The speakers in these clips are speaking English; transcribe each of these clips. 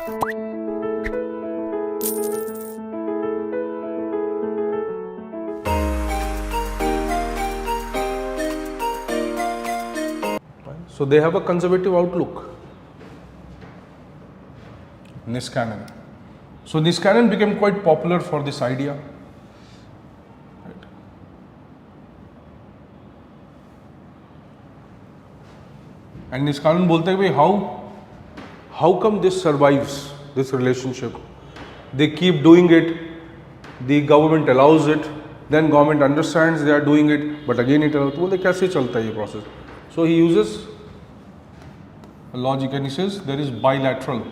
So they have a conservative outlook. Niskanan. So Niskanan became quite popular for this idea. Right. And Niskanan bolte hai, how come this survives, this relationship? They keep doing it, the government allows it, then government understands they are doing it, but again it allows. तो बोलते कैसे चलता है ये process? So he uses a logic and he says there is bilateral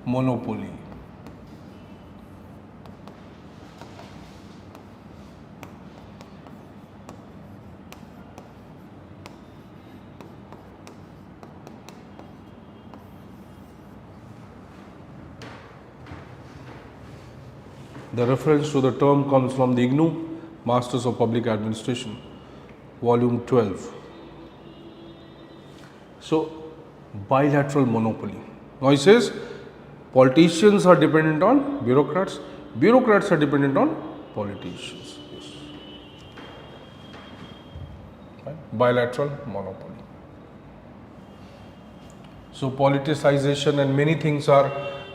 monopoly. The reference to the term comes from the IGNOU, Masters of Public Administration, Volume 12. So, bilateral monopoly. Now he says, politicians are dependent on bureaucrats, bureaucrats are dependent on politicians. Yes. Right? Bilateral monopoly. So, politicization and many things are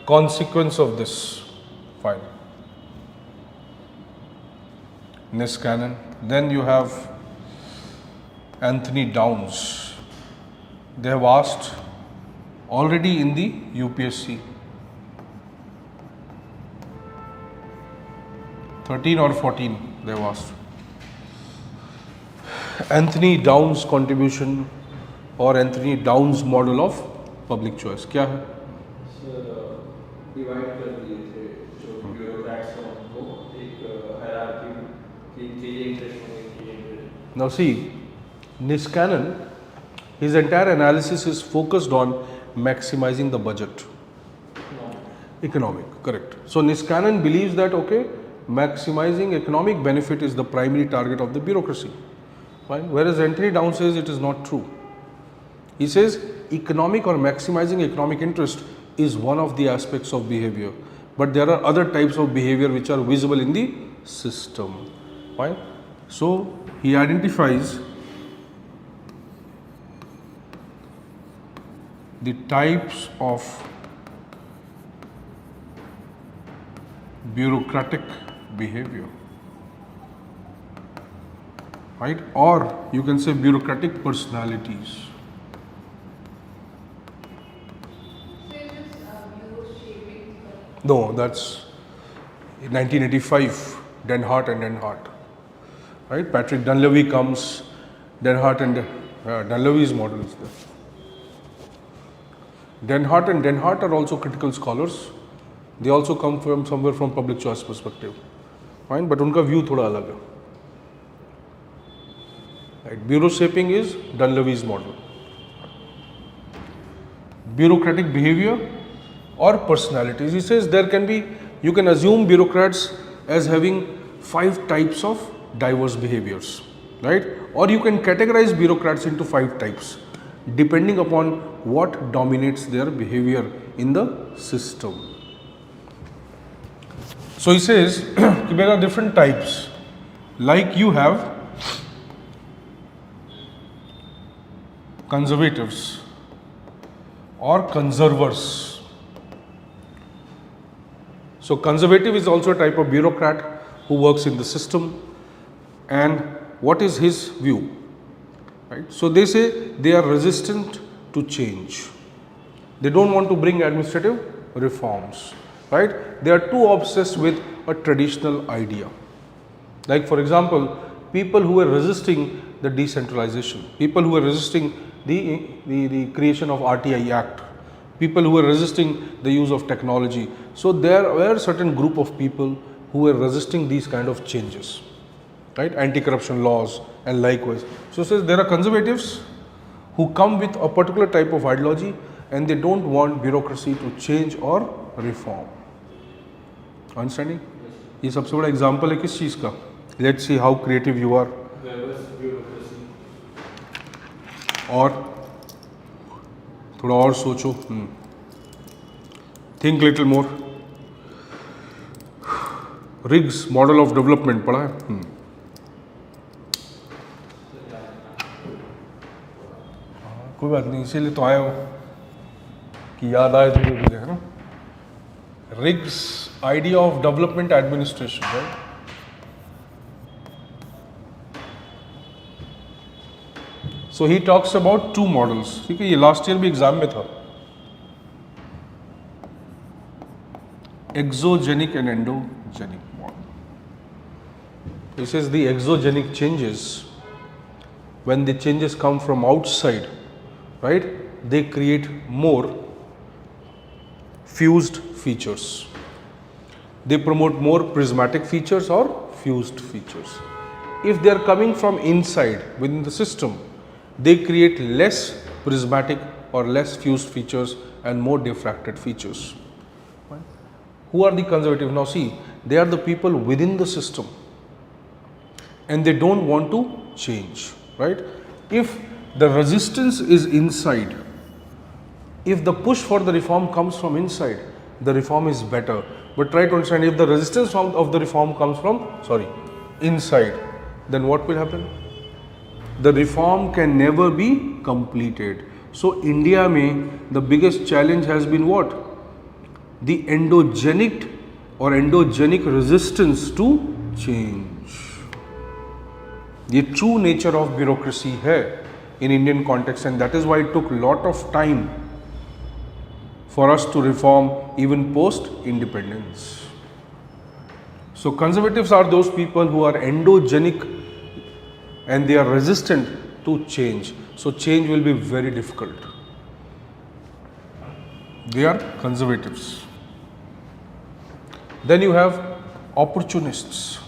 consequence of this. Fine. Niskanan. Then you have Anthony Downs. They have asked already in the UPSC 13 or 14 they have asked. Anthony Downs contribution or Anthony Downs model of public choice क्या है? Divide कर दिए थे जो bureaucrats हैं उनको एक hierarchy की ये इंटरेस्ट में ये. Now see, Niskanan, his entire analysis is focused on maximizing the budget. Economic, correct. So Niskanan believes that okay, maximizing economic benefit is the primary target of the bureaucracy. Fine. Whereas Anthony Downs says it is not true. He says economic or maximizing economic interest is one of the aspects of behavior, but there are other types of behavior which are visible in the system. Fine. So he identifies the types of bureaucratic behavior, right? Or you can say bureaucratic personalities. No, that's in 1985, Denhart and Denhart, right? Patrick Dunleavy comes, Denhart and Dunleavy's model is there. Denhart and Denhart are also critical scholars. They also come from somewhere from public choice perspective, fine, but उनका view थोड़ा अलग है. Right. Bureau shaping is Dunleavy's model. Bureaucratic behavior or personalities. He says there can be, you can assume bureaucrats as having 5 types of diverse behaviors, right? Or you can categorize bureaucrats into 5 types depending upon what dominates their behavior in the system. So he says there are different types, like you have conservatives or conservers. So conservative is also a type of bureaucrat who works in the system, and what is his view? Right? So they say they are resistant to change. They don't want to bring administrative reforms, right? They are too obsessed with a traditional idea. Like for example, people who are resisting the decentralization, people who are resisting the creation of RTI Act, people who are resisting the use of technology. So there were a certain group of people who were resisting these kind of changes, right? Anti-corruption laws and likewise. So it says there are conservatives who come with a particular type of ideology and they don't want bureaucracy to change or reform. Understanding? ये सबसे बड़ा example है किस चीज़ का? Let's see how creative you are. bureaucracy. और थोड़ा और सोचो, think little more. Rigs model of development पढ़ा है? कोई बात नहीं, इसीलिए तो आए हो कि याद आए धीरे धीरे, है ना। Riggs idea of development administration, right. So he talks about two models, ठीक है, ये लास्ट ईयर भी एग्जाम में था, exogenic and endogenic model. This is the exogenic changes. When the changes come from outside, right, they create more fused features. They promote more prismatic features or fused features. If they are coming from inside within the system, they create less prismatic or less fused features and more diffracted features. Who are the conservative? Now see, they are the people within the system and they don't want to change, right? If the resistance is inside, if the push for the reform comes from inside, the reform is better. But try to understand, if the resistance of the reform comes from, inside, then what will happen? The reform can never be completed. So India mein the biggest challenge has been what? The endogenic or endogenic resistance to change. The true nature of bureaucracy है in Indian context, and that is why it took lot of time for us to reform even post independence. So conservatives are those people who are endogenic and they are resistant to change. So change will be very difficult. They are conservatives. Then you have opportunists.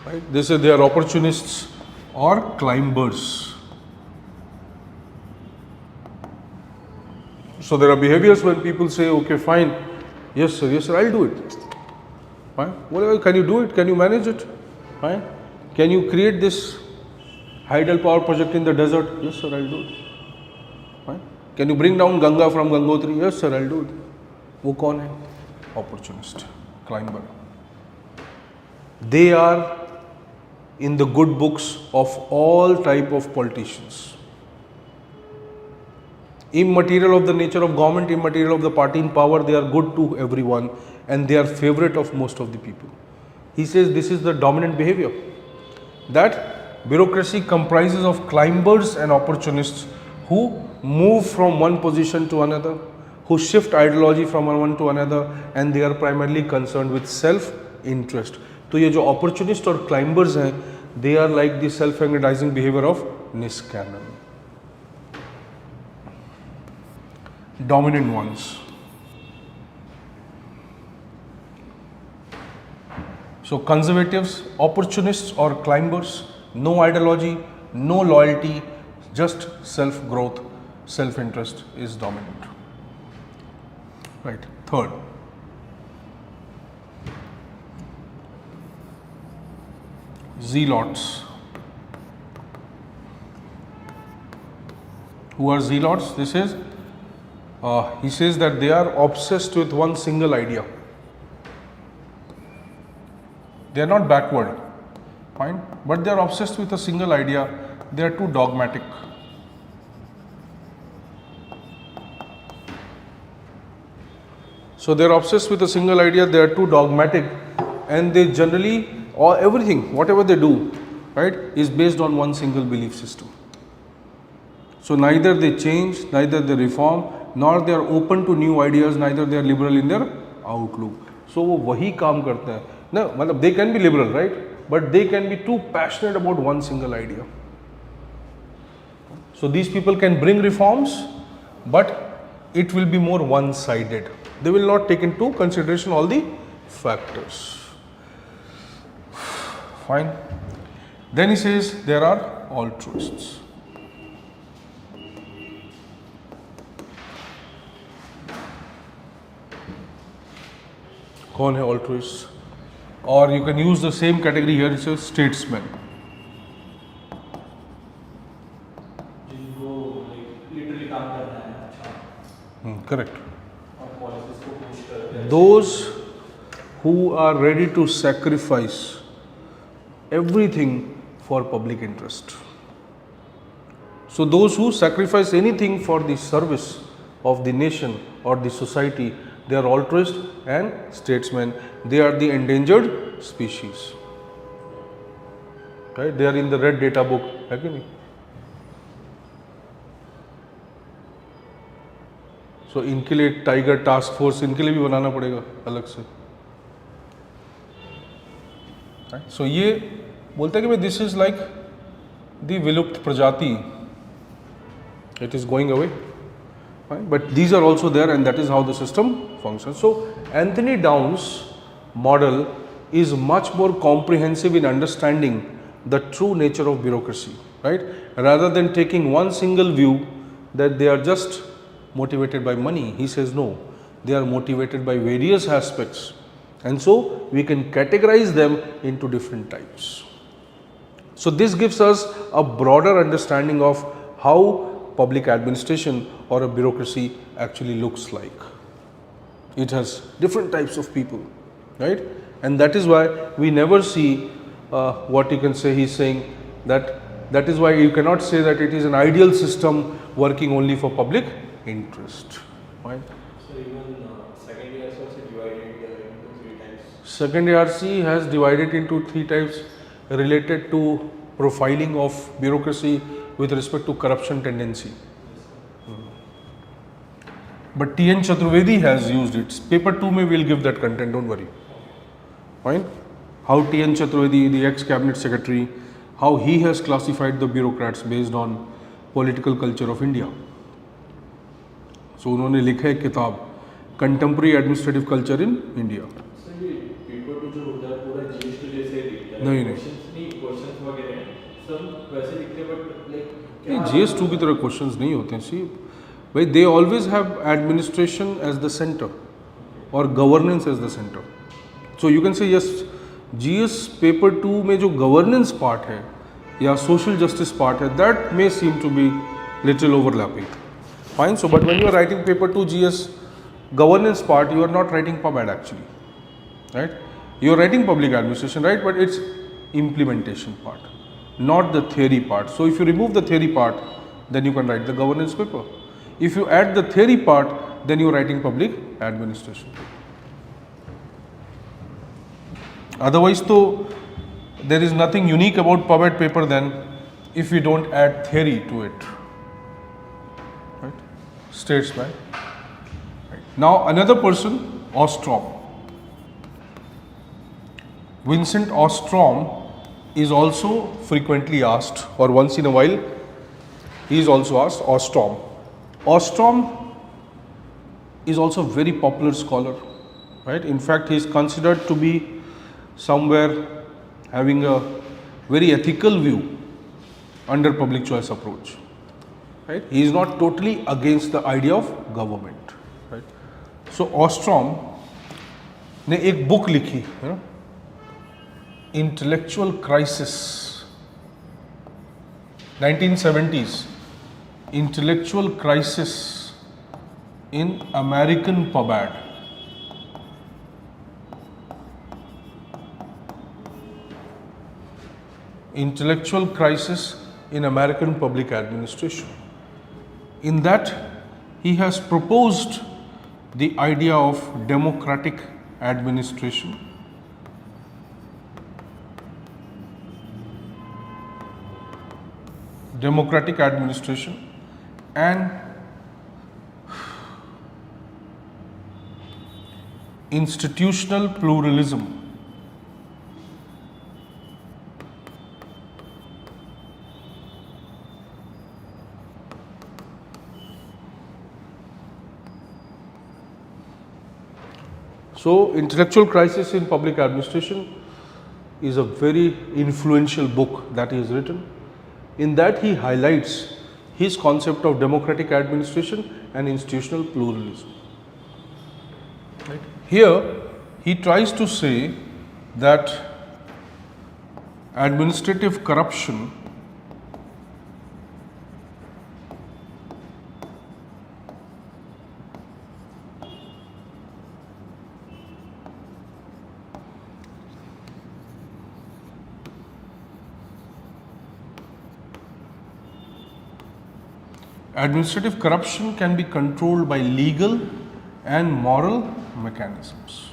Right? They say they are opportunists or climbers. So there are behaviors when people say, okay, fine, yes sir, I'll do it. Fine. Whatever, can you do it? Can you manage it? Fine. Can you create this hydel power project in the desert? Yes sir, I'll do it. Fine. Can you bring down Ganga from Gangotri? Yes sir, I'll do it. वो कौन है? Opportunist, climber. They are in the good books of all type of politicians. Immaterial of the nature of government, immaterial of the party in power, they are good to everyone and they are favorite of most of the people. He says this is the dominant behavior, that bureaucracy comprises of climbers and opportunists who move from one position to another, who shift ideology from one to another, and they are primarily concerned with self-interest. तो ये जो opportunist और climbers हैं, they are like the self-aggrandizing behavior of Niskanan. Dominant ones. So conservatives, opportunists or climbers, no ideology, no loyalty, just self-growth, self-interest is dominant. Right. Third, zealots. Who are zealots? This is, he says that they are obsessed with one single idea. They are not backward, fine, but they are obsessed with a single idea. They are too dogmatic. So they are obsessed with a single idea, they are too dogmatic, and they generally, or everything, whatever they do, right, is based on one single belief system. So neither they change, neither they reform, nor they are open to new ideas, neither they are liberal in their outlook. So वो वही काम करते हैं. No, मतलब they can be liberal, right? But they can be too passionate about one single idea. So these people can bring reforms, but it will be more one-sided. They will not take into consideration all the factors. Fine. Then he says there are altruists. कौन है altruists? Or you can use the same category here, it says statesmen. Correct. और policies को push करते हैं. Those who are ready to sacrifice everything for public interest. So those who sacrifice anything for the service of the nation or the society, they are altruists and statesmen. They are the endangered species. Right? They are in the red data book. है कि नहीं? So इनके लिए tiger task force इनके लिए भी बनाना पड़ेगा अलग से. Right? So ये बोलते हैं कि दिस इज लाइक द विलुप्त प्रजाति. It is going away. Right? But these are also there, and that is how the system functions. So Anthony Downs' model is much more comprehensive in understanding the true nature of bureaucracy, right? Rather than taking one single view that they are just motivated by money, he says no, they are motivated by various aspects, and so we can categorize them into different types. So this gives us a broader understanding of how public administration or a bureaucracy actually looks like. It has different types of people, right? And that is why we never see what you can say. He's saying that is why you cannot say that it is an ideal system working only for public interest, right? So even second year also divided into 3 types. Second ARC has divided into 3 types related to profiling of bureaucracy with respect to corruption tendency. But T.N. Chaturvedi has used it. Paper 2 may will give that content, don't worry. Fine? How T.N. Chaturvedi, the ex-cabinet secretary, how he has classified the bureaucrats based on political culture of India. So उन्होंने लिखा है किताब Contemporary Administrative Culture in India. So ये paper two जो होता है पूरा GS2 जैसे दिखता है. नहीं. क्वेश्चंस वगैरह सब वैसे दिखते हैं, बट लाइक नहीं, GS2 की तरह क्वेश्चंस नहीं होते हैं. सी भाई, they always have administration as the centre और governance as the centre. So you can say yes, GS paper 2 में जो गवर्नेंस पार्ट है या सोशल जस्टिस पार्ट है, that may seem to be little overlapping. Fine. So, but when you are writing paper 2 GS governance part, you are not writing PubAd actually, right? You are writing public administration, right? But it's implementation part, not the theory part. So, if you remove the theory part, then you can write the governance paper. If you add the theory part, then you are writing public administration. Otherwise, though, there is nothing unique about PubAd paper then if we don't add theory to it. Statesman. Right. Now another person, Ostrom. Vincent Ostrom is also frequently asked, or once in a while he is also asked. Ostrom. Ostrom is also a very popular scholar, right? In fact, he is considered to be somewhere having a very ethical view under public choice approach. Right? He is not totally against the idea of government. Right? So Ostrom ने एक book लिखी, intellectual crisis, 1970s, intellectual crisis in American PubAd. Intellectual crisis in American public administration. In that, he has proposed the idea of democratic administration, and institutional pluralism. So, Intellectual Crisis in Public Administration is a very influential book that he has written. In that, he highlights his concept of democratic administration and institutional pluralism. Right? Here, he tries to say that administrative corruption Administrative corruption can be controlled by legal and moral mechanisms.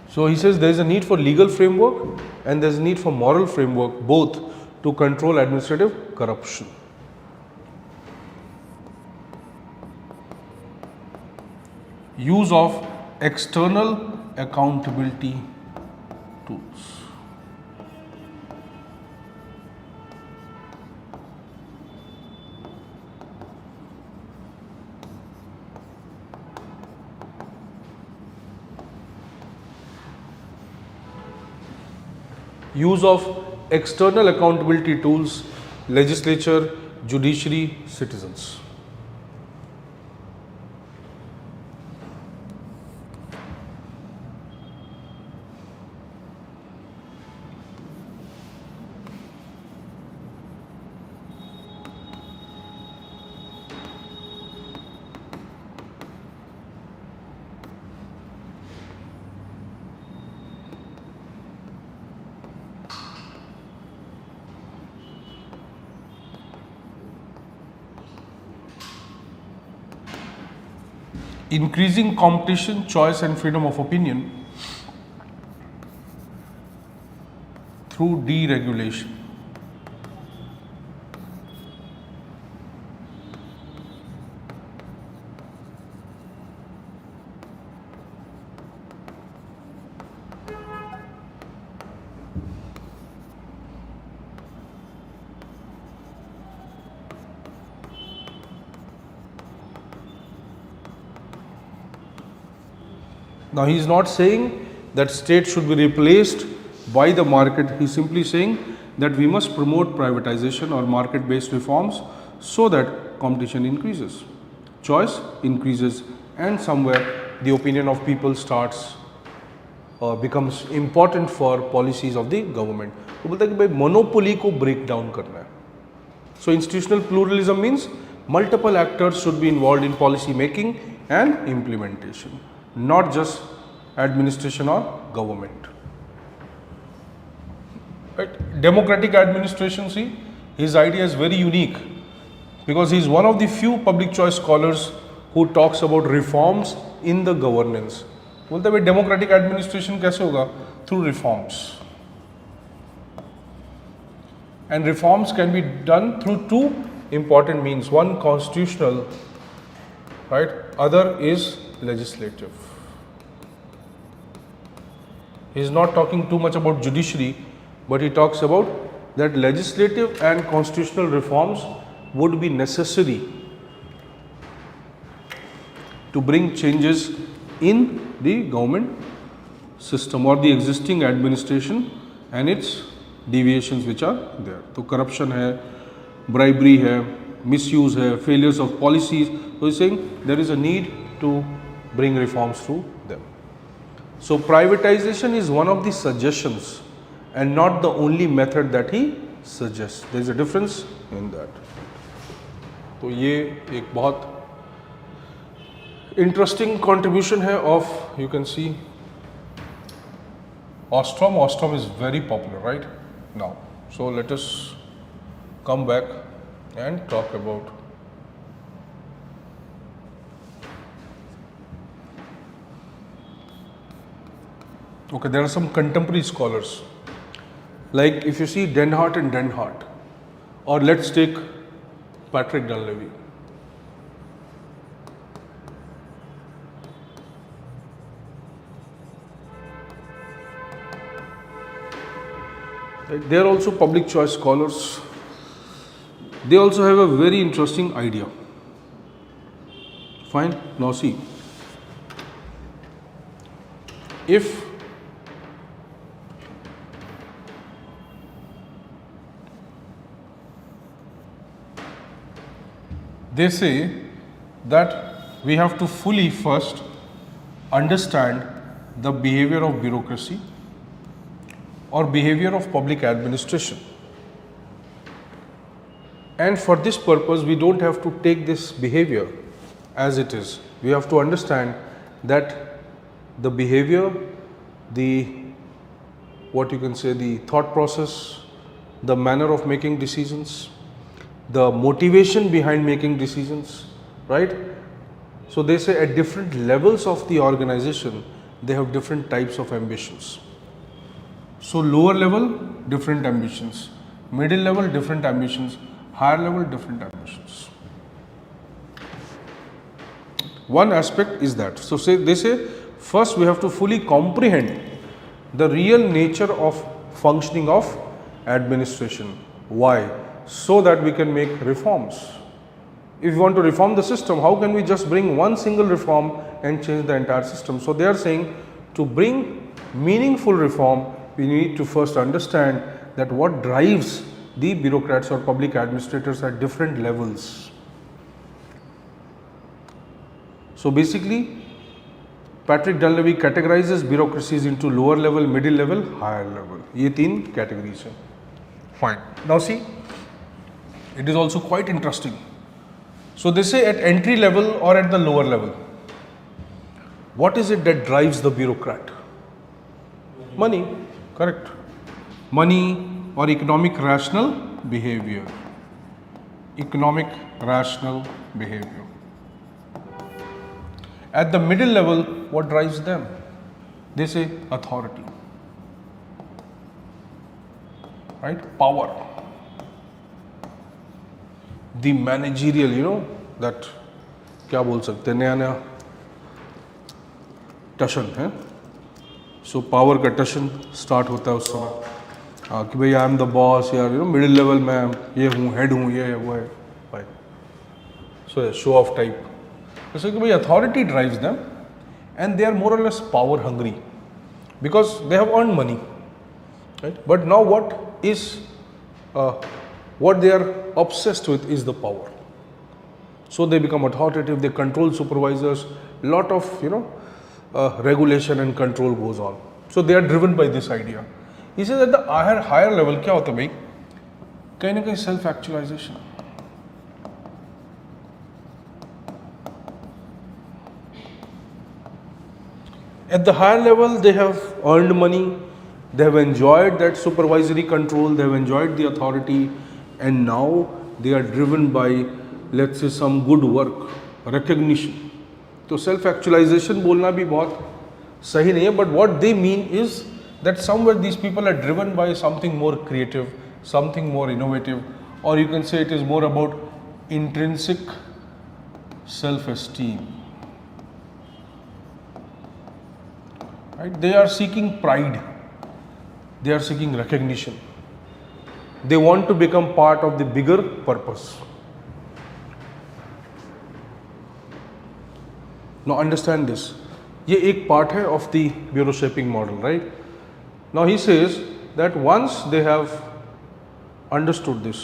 So he says there is a need for legal framework and there is a need for moral framework both to control administrative corruption. Use of external accountability tools. Use of external accountability tools, legislature, judiciary, citizens. Increasing competition, choice and freedom of opinion through deregulation. Now he is not saying that state should be replaced by the market. He is simply saying that we must promote privatization or market based reforms so that competition increases, choice increases and somewhere the opinion of people starts becomes important for policies of the government. तो बोलता है कि भाई monopoly को break down करना है. So institutional pluralism means multiple actors should be involved in policy making and implementation, not just administration or government. Right? Democratic administration, see, his idea is very unique because he is one of the few public choice scholars who talks about reforms in the governance. बोलते हैं भाई democratic administration कैसे होगा? Through reforms. And reforms can be done through two important means. One constitutional, right? Other is legislative. He is not talking too much about judiciary, but he talks about that legislative and constitutional reforms would be necessary to bring changes in the government system or the existing administration and its deviations which are there. तो corruption है, bribery है, misuse है, failures of policies. So he's saying there is a need to bring reforms through them. So privatization is one of the suggestions and not the only method that he suggests. There is a difference in that. तो ये एक बहुत interesting contribution है of, you can see, Ostrom. Ostrom is very popular right now. So let us come back and talk about okay, there are some contemporary scholars like if you see Denhart and Denhart, or let's take Patrick Dunleavy. They are also public choice scholars. They also have a very interesting idea. Fine. Now see, if they say that we have to fully first understand the behavior of bureaucracy or behavior of public administration. And for this purpose, we don't have to take this behavior as it is. We have to understand that the behavior, the what you can say, the thought process the manner of making decisions, the motivation behind making decisions, right? So they say at different levels of the organization, they have different types of ambitions. So lower level, different ambitions, middle level, different ambitions, higher level, different ambitions. One aspect is that. So they say first we have to fully comprehend the real nature of functioning of administration. Why? So that we can make reforms. If we want to reform the system, how can we just bring one single reform and change the entire system? So they are saying to bring meaningful reform, we need to first understand that what drives the bureaucrats or public administrators at different levels. So basically, Patrick Dunleavy categorizes bureaucracies into lower level, middle level, higher level. ये तीन categories हैं. Fine. Now see, it is also quite interesting. So they say at entry level or at the lower level, what is it that drives the bureaucrat? Money, correct. Money or economic rational behavior. Economic rational behavior. At the middle level, what drives them? They say authority, right? Power. The managerial, that क्या बोल सकते हैं नया नया टशन है. So power का टशन start होता है उस समय. हाँ कि भाई आई एम द बॉस यार, मिडिल लेवल में ये हूँ, हेड हूँ, ये है वो है भाई. So show off type. जैसे कि भाई authority drives them and they are more or less power hungry because they have earn money, right. But now what is what they are obsessed with is the power. So they become authoritative, they control supervisors, lot of regulation and control goes on. So they are driven by this idea. He says at the higher level क्या होता है भाई, कहीं ना कहीं self actualization. At the higher level they have earned money, they have enjoyed that supervisory control, they have enjoyed the authority, and now they are driven by, let's say, some good work, recognition. तो self actualization बोलना भी बहुत सही नहीं है, but what they mean is that somewhere these people are driven by something more creative, something more innovative, or you can say it is more about intrinsic self esteem, right? They are seeking pride, they are seeking recognition. They want to become part of the bigger purpose. Now understand this. ये एक part है of the bureau shaping model, right? Now he says that once they have understood this,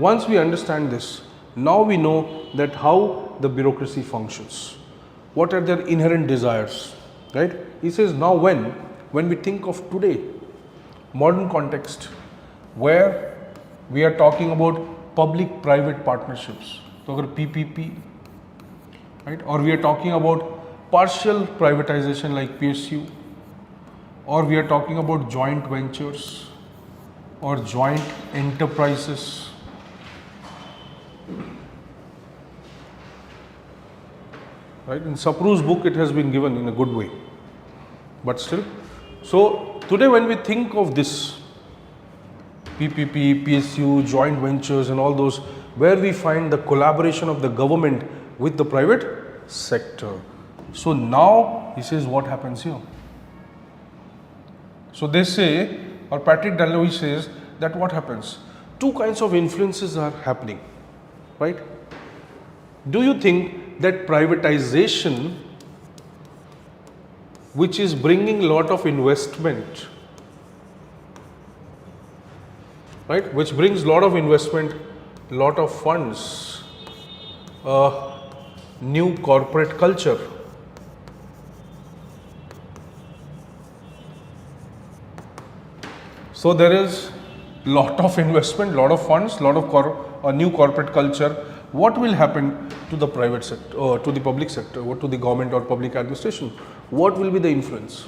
once we understand this, now we know that how the bureaucracy functions. What are their inherent desires, right? He says now when we think of today, modern context, where we are talking about public-private partnerships, so agar PPP, right, or we are talking about partial privatization like PSU, or we are talking about joint ventures or joint enterprises, right? In Sapru's book it has been given in a good way, but still. So today when we think of this PPP, PSU, joint ventures and all those, where we find the collaboration of the government with the private sector. So now he says what happens here. So they say, or Patrick Dunleavy says that what happens? Two kinds of influences are happening, right? Do you think that privatization, which is bringing lot of investment, right, which brings lot of investment, lot of funds, new corporate culture, so there is lot of investment, lot of funds, lot of new corporate culture. What will happen to the private sector or to the public sector or to the government or public administration? What will be the influence?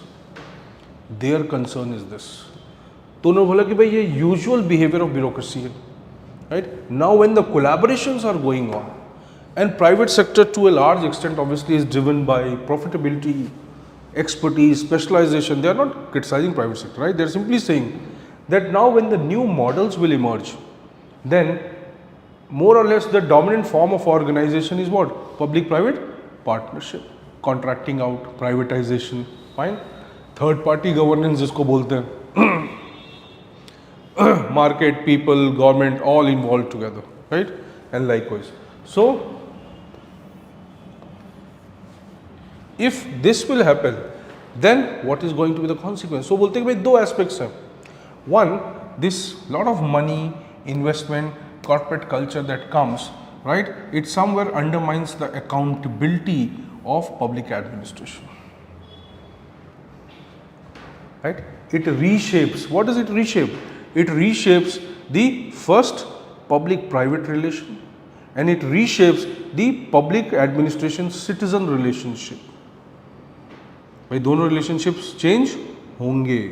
their concern is this. तो उन्होंने बोला कि भाई ये usual behavior of bureaucracy है, right? Now when the collaborations are going on, and private sector to a large extent obviously is driven by profitability, expertise, specialization. They are not criticizing private sector, right? They are simply saying that now when the new models will emerge, then more or less the dominant form of organization is what? Public-private partnership, contracting out, privatization, fine. Third party governance जिसको बोलते हैं, market, people, government all involved together, right? And likewise. So if this will happen, then what is going to be the consequence? So बोलते हैं कि भाई दो aspects हैं. One, this lot of money, investment, corporate culture that comes, right? It somewhere undermines the accountability of public administration, right? It reshapes. What does it reshape? It reshapes the first public-private relation, and it reshapes the public administration-citizen relationship. भाई दोनों relationships change होंगे.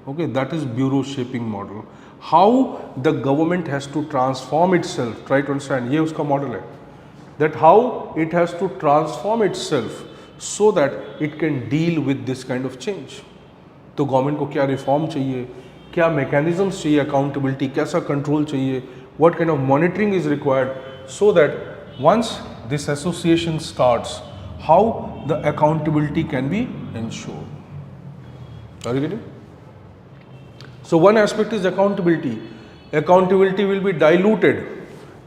Okay, that is bureau shaping model. How the government has to transform itself. Try to understand. ये उसका model है. That how it has to transform itself so that it can deal with this kind of change. तो government को क्या reform चाहिए, क्या mechanisms चाहिए, accountability, कैसा कंट्रोल चाहिए, what kind of monitoring is required, so that once this association starts, how the accountability can be ensured. Are you getting? So one aspect is accountability. Accountability will be diluted,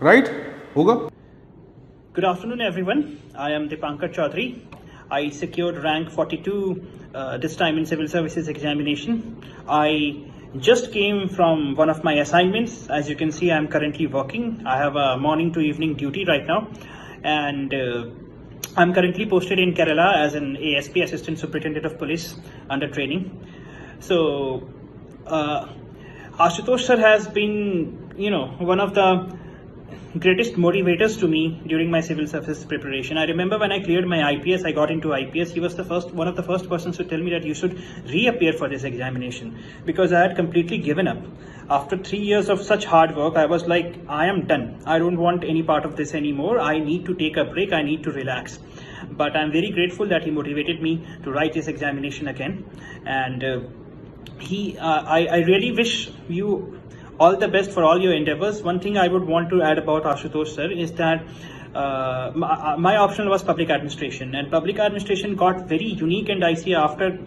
right? होगा? Good afternoon, everyone. I am Dipankar Chaudhary. I secured rank 42 this time in civil services examination. I just came from one of my assignments. As you can see, I am currently working. I have a morning to evening duty right now, and I'm currently posted in Kerala as an ASP, Assistant Superintendent of Police, under training. So Ashutosh sir has been, one of the greatest motivators to me during my civil service preparation. I remember when I cleared my IPS, I got into IPS, he was one of the first persons to tell me that you should reappear for this examination, because I had completely given up. After 3 years of such hard work, I was like, I am done. I don't want any part of this anymore. I need to take a break. I need to relax. But I'm very grateful that he motivated me to write this examination again. And I really wish you all the best for all your endeavors. One thing I would want to add about Ashutosh sir is that my option was public administration, and public administration got very unique and dicey after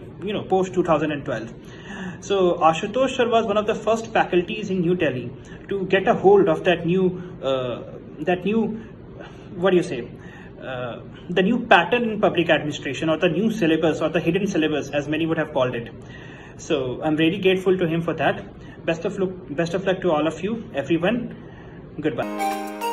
post 2012. So Ashutosh sir was one of the first faculties in New Delhi to get a hold of that new what do you say, the new pattern in public administration, or the new syllabus, or the hidden syllabus as many would have called it. So I'm really grateful to him for that. Best of luck to all of you, everyone. Goodbye.